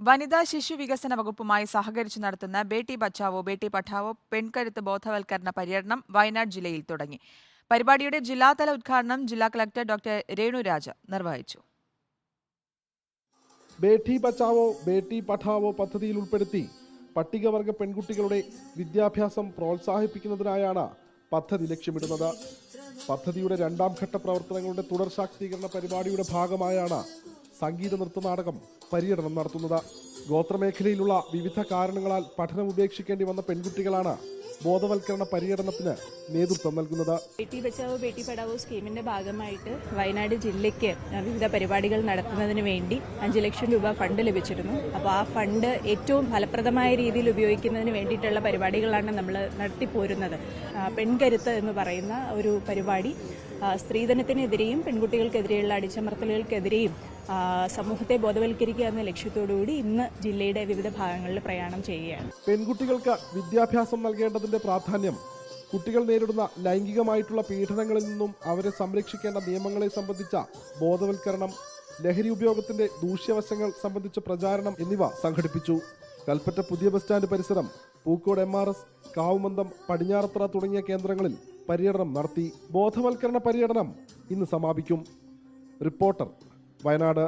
വനിതാ ശിശു വികസന വകുപ്പുമായി സഹകരിച്ചു നടത്തുന്ന ബേട്ടി ബച്ചാവോ ബേട്ടി പഠാവോ പെൺകരുത്ത് ബോധവൽക്കരണ പര്യടനം വയനാട് ജില്ലയിൽ തുടങ്ങി. പരിപാടിയുടെ ജില്ലാതല ഉദ്ഘാടനം ജില്ലാ കളക്ടർ ഡോക്ടർ രേണുരാജ നിർവഹിച്ചു. ബേട്ടി ബച്ചാവോ ബേട്ടി പഠാവോ പദ്ധതിയിൽ ഉൾപ്പെടുത്തി പട്ടികവർഗ പെൺകുട്ടികളുടെ വിദ്യാഭ്യാസം പ്രോത്സാഹിപ്പിക്കുന്നതിനായാണ് പദ്ധതി ലക്ഷ്യമിടുന്നത്. പദ്ധതിയുടെ രണ്ടാം ഘട്ട പ്രവർത്തനങ്ങളുടെ തുടർ ശാക്തീകരണ പരിപാടിയുടെ ഭാഗമായാണ് സംഗീത നൃത്തനാടകം പര്യടനം നടത്തുന്നത്. ഗോത്രമേഖലയിലുള്ള വിവിധ കാരണങ്ങളാൽ പഠനം ഉപേക്ഷിക്കേണ്ടി വന്ന പെൺകുട്ടികളാണ് ബോധവൽക്കരണ പര്യടനത്തിന് നേതൃത്വം നൽകുന്നത്. ബേട്ടി ബച്ചാവോ ബേട്ടി പഠാവോ സ്കീമിന്റെ ഭാഗമായിട്ട് വയനാട് ജില്ലയ്ക്ക് വിവിധ പരിപാടികൾ നടത്തുന്നതിന് വേണ്ടി 5 ലക്ഷം രൂപ ഫണ്ട് ലഭിച്ചിരുന്നു. അപ്പോൾ ആ ഫണ്ട് ഏറ്റവും ഫലപ്രദമായ രീതിയിൽ ഉപയോഗിക്കുന്നതിന് വേണ്ടിയിട്ടുള്ള പരിപാടികളാണ് നമ്മൾ നടത്തിപ്പോരുന്നത്. പെൺകരുത്ത് എന്ന് പറയുന്ന ഒരു പരിപാടി സ്ത്രീധനത്തിനെതിരെയും പെൺകുട്ടികൾക്കെതിരെയുള്ള അടിച്ചമർത്തലുകൾക്കെതിരെയും സമൂഹത്തെ ബോധവൽക്കരിക്കുക എന്ന ലക്ഷ്യത്തോടുകൂടി ഇന്ന് ജില്ലയുടെ വിവിധ ഭാഗങ്ങളിൽ പ്രയാണം ചെയ്യുകയാണ്. പെൺകുട്ടികൾക്ക് വിദ്യാഭ്യാസം നൽകേണ്ടതിന്റെ പ്രാധാന്യം, കുട്ടികൾ നേരിടുന്ന ലൈംഗികമായിട്ടുള്ള പീഡനങ്ങളിൽ നിന്നും അവരെ സംരക്ഷിക്കേണ്ട നിയമങ്ങളെ സംബന്ധിച്ച ബോധവൽക്കരണം, ലഹരി ഉപയോഗത്തിന്റെ ദൂഷ്യവശങ്ങൾ സംബന്ധിച്ച പ്രചാരണം എന്നിവ സംഘടിപ്പിച്ചു. കൽപ്പറ്റ പുതിയ ബസ് സ്റ്റാൻഡ് പരിസരം, പൂക്കോട് MRS, കാവുമന്തം, പടിഞ്ഞാറത്തറ തുടങ്ങിയ കേന്ദ്രങ്ങളിൽ പര്യടനം നടത്തി. ബോധവൽക്കരണ പര്യടനം ഇന്ന് സമാപിക്കും. റിപ്പോർട്ടർ, വയനാട്.